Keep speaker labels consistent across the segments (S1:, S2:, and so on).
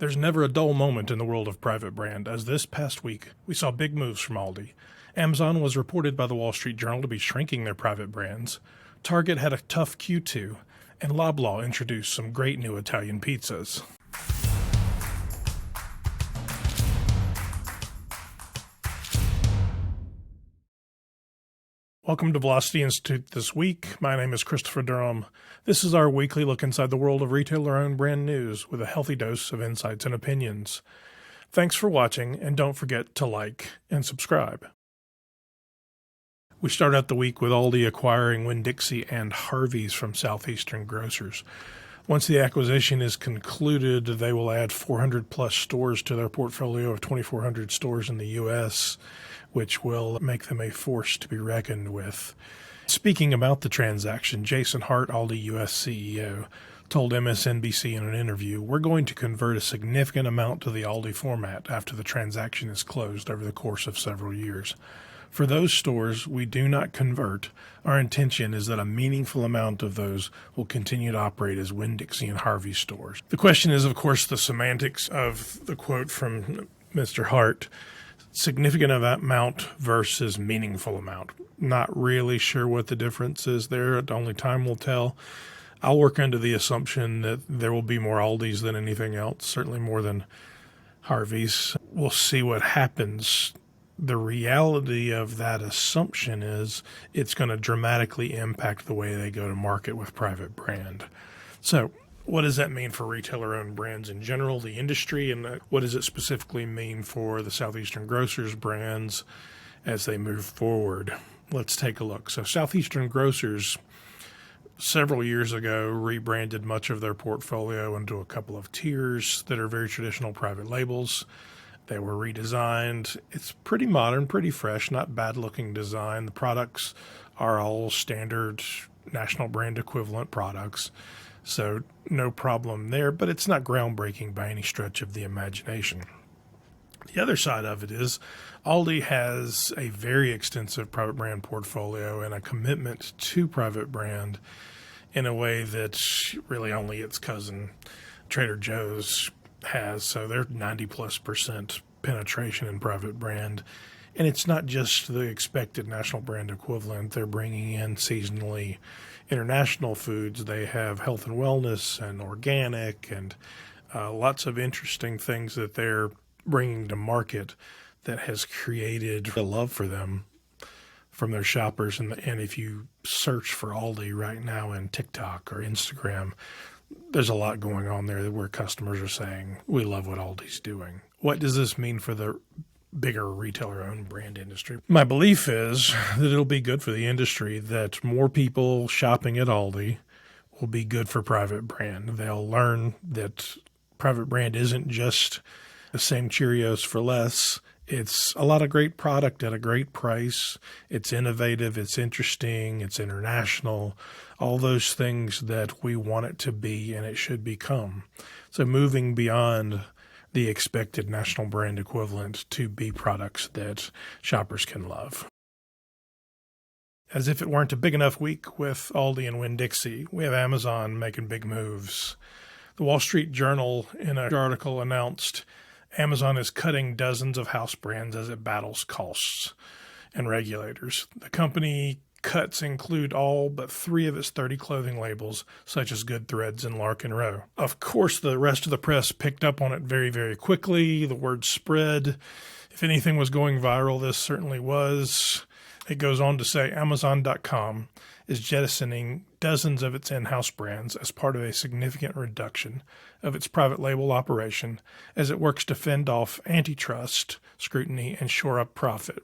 S1: There's never a dull moment in the world of private brand, as this past week we saw big moves from Aldi. Amazon was reported by the Wall Street Journal to be shrinking their private brands. Target had a tough Q2, and Loblaw introduced some great new Italian pizzas. Welcome to Velocity Institute this week. My name is Christopher Durham. This is our weekly look inside the world of retailer-owned brand news with a healthy dose of insights and opinions. Thanks for watching, and don't forget to like and subscribe. We start out the week with Aldi acquiring Winn-Dixie and Harvey's from Southeastern Grocers. Once the acquisition is concluded, they will add 400-plus stores to their portfolio of 2,400 stores in the U.S., which will make them a force to be reckoned with. Speaking about the transaction, Jason Hart, Aldi U.S. CEO, told MSNBC in an interview, "We're going to convert a significant amount to the Aldi format after the transaction is closed over the course of several years. For those stores we do not convert, our intention is that a meaningful amount of those will continue to operate as Winn-Dixie and Harvey stores." The question is, of course, the semantics of the quote from Mr. Hart. Significant amount versus meaningful amount. Not really sure what the difference is there. Only time will tell. I'll work under the assumption that there will be more Aldis than anything else, certainly more than Harvey's. We'll see what happens. The reality of that assumption is it's going to dramatically impact the way they go to market with private brand. So what does that mean for retailer-owned brands in general, the industry, and what does it specifically mean for the Southeastern Grocers brands as they move forward? Let's take a look. So Southeastern Grocers, several years ago, rebranded much of their portfolio into a couple of tiers that are very traditional private labels. They were redesigned. It's pretty modern, pretty fresh, not bad-looking design. The products are all standard national brand equivalent products. So no problem there, but it's not groundbreaking by any stretch of the imagination. The other side of it is Aldi has a very extensive private brand portfolio and a commitment to private brand in a way that really only its cousin Trader Joe's has. So they're 90+% penetration in private brand. And it's not just the expected national brand equivalent. They're bringing in seasonally international foods. They have health and wellness and organic and lots of interesting things that they're bringing to market that has created a love for them from their shoppers. And if you search for Aldi right now in TikTok or Instagram, there's a lot going on there where customers are saying, we love what Aldi's doing. What does this mean for the bigger retailer-owned brand industry? My belief is that it'll be good for the industry, that more people shopping at Aldi will be good for private brand. They'll learn that private brand isn't just the same Cheerios for less. It's a lot of great product at a great price. It's innovative, it's interesting, it's international, all those things that we want it to be and it should become. So moving beyond the expected national brand equivalent to be products that shoppers can love. As if it weren't a big enough week with Aldi and Winn-Dixie, we have Amazon making big moves. The Wall Street Journal, in an article, announced Amazon is cutting dozens of house brands as it battles costs and regulators. The company cuts include all but 3 of its 30 clothing labels, such as Good Threads and Larkin Row. Of course, the rest of the press picked up on it very, very quickly. The word spread. If anything was going viral, this certainly was. It goes on to say Amazon.com is jettisoning dozens of its in-house brands as part of a significant reduction of its private label operation as it works to fend off antitrust scrutiny and shore up profit.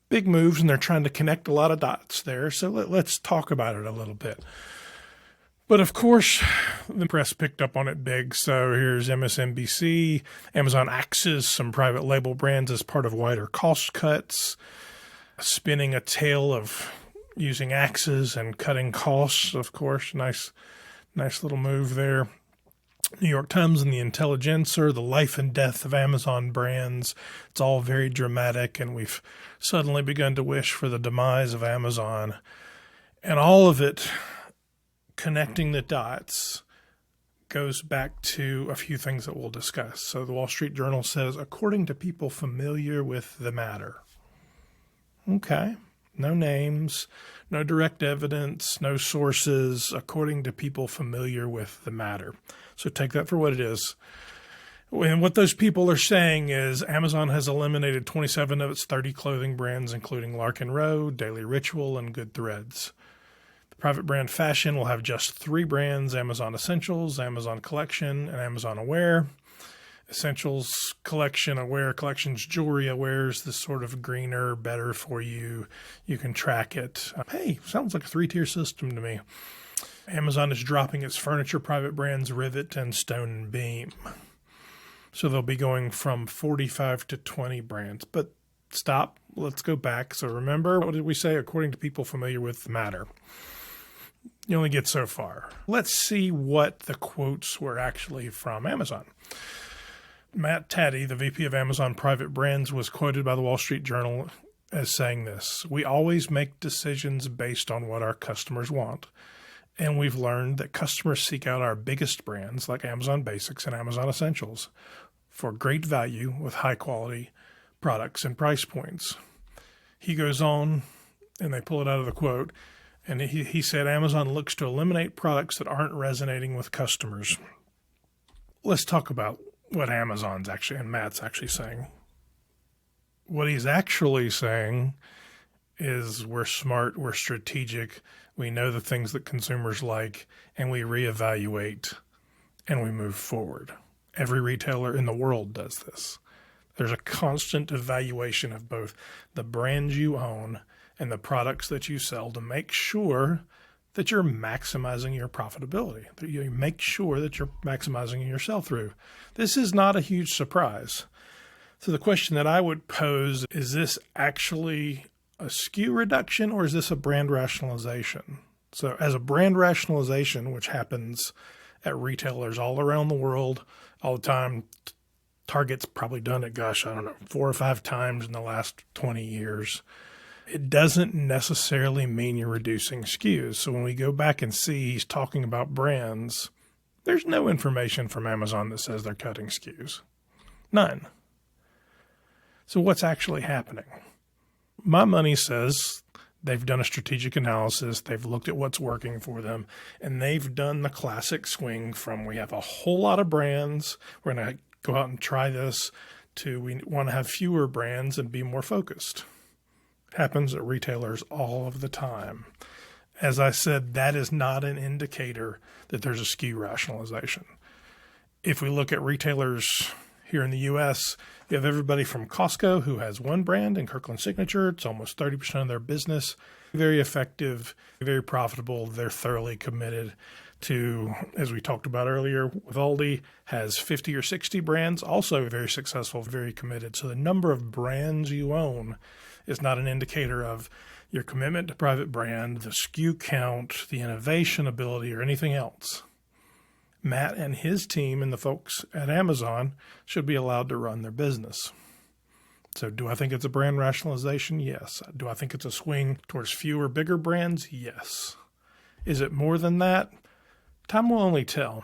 S1: Big moves, and they're trying to connect a lot of dots there, so let's talk about it a little bit. But of course, the press picked up on it big, so here's MSNBC. Amazon axes some private label brands as part of wider cost cuts, spinning a tale of using axes and cutting costs, of course. Nice little move there. New York Times and the Intelligencer, the life and death of Amazon brands. It's all very dramatic, and we've suddenly begun to wish for the demise of Amazon. And all of it connecting the dots goes back to a few things that we'll discuss. So the Wall Street Journal says, according to people familiar with the matter. Okay. No names, no direct evidence, no sources, according to people familiar with the matter. So take that for what it is. And what those people are saying is Amazon has eliminated 27 of its 30 clothing brands, including Larkin Row, Daily Ritual, and Good Threads. The private brand fashion will have just 3 brands: Amazon Essentials, Amazon Collection, and Amazon Aware. Essentials Collection, Aware Collection's jewelry. Aware is this sort of greener, better for you. You can track it. Hey, sounds like a 3-tier system to me. Amazon is dropping its furniture private brands Rivet and Stone and Beam. So they'll be going from 45 to 20 brands. But stop. Let's go back. So remember, what did we say? According to people familiar with the matter. You only get so far. Let's see what the quotes were actually from Amazon. Matt Taddy, the VP of Amazon Private Brands, was quoted by the Wall Street Journal as saying this: "We always make decisions based on what our customers want. And we've learned that customers seek out our biggest brands like Amazon Basics and Amazon Essentials for great value with high quality products and price points." He goes on, and they pull it out of the quote, and he said Amazon looks to eliminate products that aren't resonating with customers. Let's talk about what Amazon's actually and Matt's actually saying. What he's actually saying is we're smart, we're strategic, we know the things that consumers like, and we reevaluate and we move forward. Every retailer in the world does this. There's a constant evaluation of both the brands you own and the products that you sell to make sure that you're maximizing your profitability, that you make sure that you're maximizing your sell-through. This is not a huge surprise. So the question that I would pose is this actually a SKU reduction or is this a brand rationalization? So as a brand rationalization, which happens at retailers all around the world all the time, Target's probably done it, 4 or 5 times in the last 20 years. It doesn't necessarily mean you're reducing SKUs. So when we go back and see he's talking about brands, there's no information from Amazon that says they're cutting SKUs. None. So what's actually happening? My money says they've done a strategic analysis, they've looked at what's working for them, and they've done the classic swing from we have a whole lot of brands, we're going to go out and try this, to we want to have fewer brands and be more focused. It happens at retailers all of the time. As I said, that is not an indicator that there's a SKU rationalization. If we look at retailers here in the U.S., you have everybody from Costco, who has one brand in Kirkland Signature. It's almost 30% of their business. Very effective, very profitable. They're thoroughly committed to, as we talked about earlier with Aldi, has 50 or 60 brands, also very successful, very committed. So the number of brands you own is not an indicator of your commitment to private brand, the SKU count, the innovation ability, or anything else. Matt and his team and the folks at Amazon should be allowed to run their business. So do I think it's a brand rationalization? Yes. Do I think it's a swing towards fewer, bigger brands? Yes. Is it more than that? Time will only tell.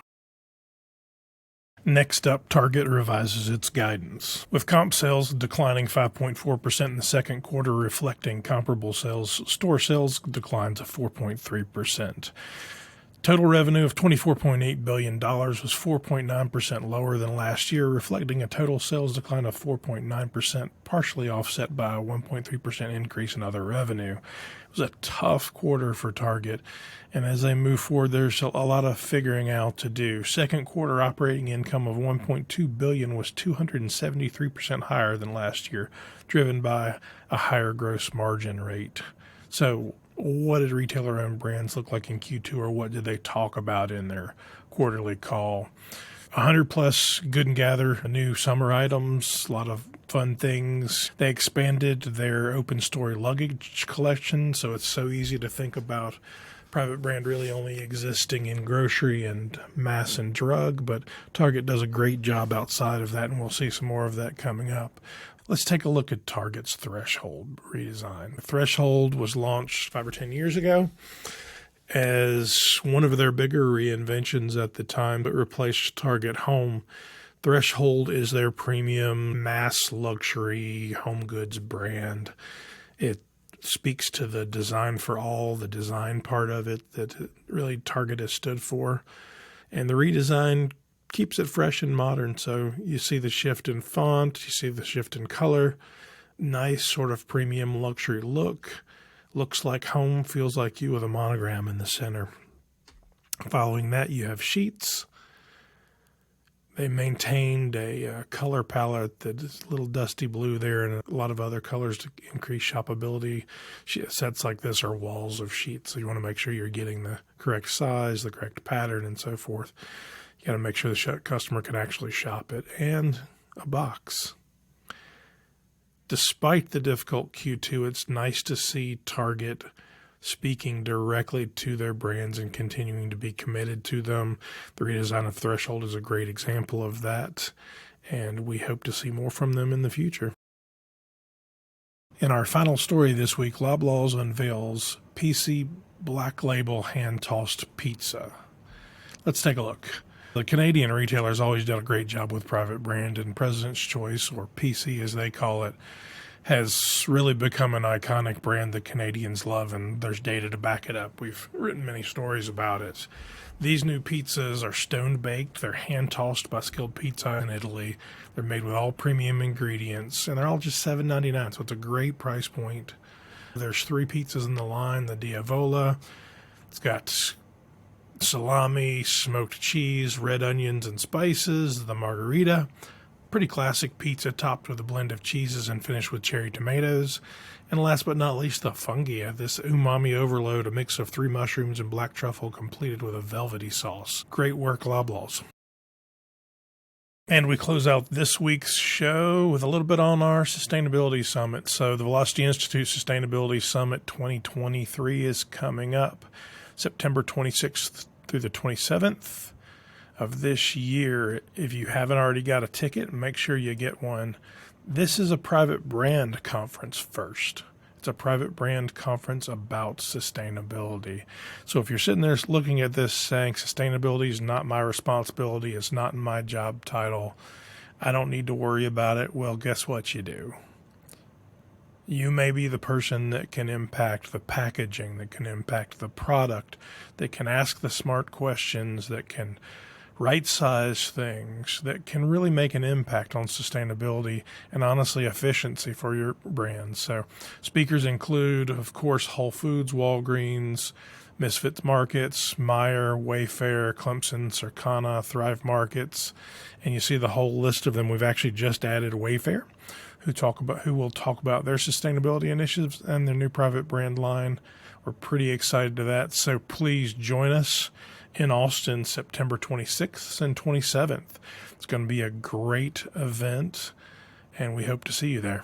S1: Next up, Target revises its guidance, with comp sales declining 5.4% in the second quarter, reflecting comparable store sales declines of 4.3%. Total revenue of $24.8 billion was 4.9% lower than last year, reflecting a total sales decline of 4.9%, partially offset by a 1.3% increase in other revenue. It was a tough quarter for Target, and as they move forward, there's a lot of figuring out to do. Second quarter operating income of $1.2 billion was 273% higher than last year, driven by a higher gross margin rate. So what did retailer-owned brands look like in Q2, or what did they talk about in their quarterly call? 100-plus Good and Gather new summer items, a lot of fun things. They expanded their open story luggage collection, so it's so easy to think about private brand really only existing in grocery and mass and drug, but Target does a great job outside of that, and we'll see some more of that coming up. Let's take a look at Target's Threshold redesign. Threshold was launched 5 or 10 years ago. As one of their bigger reinventions at the time that replaced Target Home, Threshold is their premium mass luxury home goods brand. It speaks to the design for all, the design part of it that really Target has stood for. And the redesign keeps it fresh and modern. So you see the shift in font, you see the shift in color, nice sort of premium luxury look. Looks like home, feels like you with a monogram in the center. Following that, you have sheets. They maintained a color palette that is a little dusty blue there and a lot of other colors to increase shoppability. Sets like this are walls of sheets, so you want to make sure you're getting the correct size, the correct pattern, and so forth. You got to make sure the customer can actually shop it. And a box. Despite the difficult Q2, it's nice to see Target speaking directly to their brands and continuing to be committed to them. The redesign of Threshold is a great example of that, and we hope to see more from them in the future. In our final story this week, Loblaw unveils PC Black Label hand-tossed pizza. Let's take a look. The Canadian retailer's always done a great job with private brand, and President's Choice, or PC as they call it, has really become an iconic brand that Canadians love, and there's data to back it up. We've written many stories about it. These new pizzas are stone-baked. They're hand-tossed by Skilled Pizza in Italy. They're made with all premium ingredients, and they're all just $7.99, so it's a great price point. There's 3 pizzas in the line. The Diavola, it's got salami, smoked cheese, red onions and spices. The margarita, pretty classic pizza topped with a blend of cheeses and finished with cherry tomatoes. And last but not least, the fungia, this umami overload, a mix of 3 mushrooms and black truffle completed with a velvety sauce. Great work, Loblaws. And we close out this week's show with a little bit on our Sustainability Summit. So the Velocity Institute Sustainability Summit 2023 is coming up September 26th through the 27th of this year. If you haven't already got a ticket, make sure you get one. This is a private brand conference first. It's a private brand conference about sustainability. So if you're sitting there looking at this saying sustainability is not my responsibility, it's not in my job title, I don't need to worry about it, well, guess what you do? You may be the person that can impact the packaging, that can impact the product, that can ask the smart questions, that can right-size things, that can really make an impact on sustainability and honestly efficiency for your brand. So speakers include, of course, Whole Foods, Walgreens, Misfits Markets, Meijer, Wayfair, Clemson, Circana, Thrive Markets, and you see the whole list of them. We've actually just added Wayfair, who will talk about their sustainability initiatives and their new private brand line. We're pretty excited to that. So please join us in Austin, September 26th and 27th. It's going to be a great event, and we hope to see you there.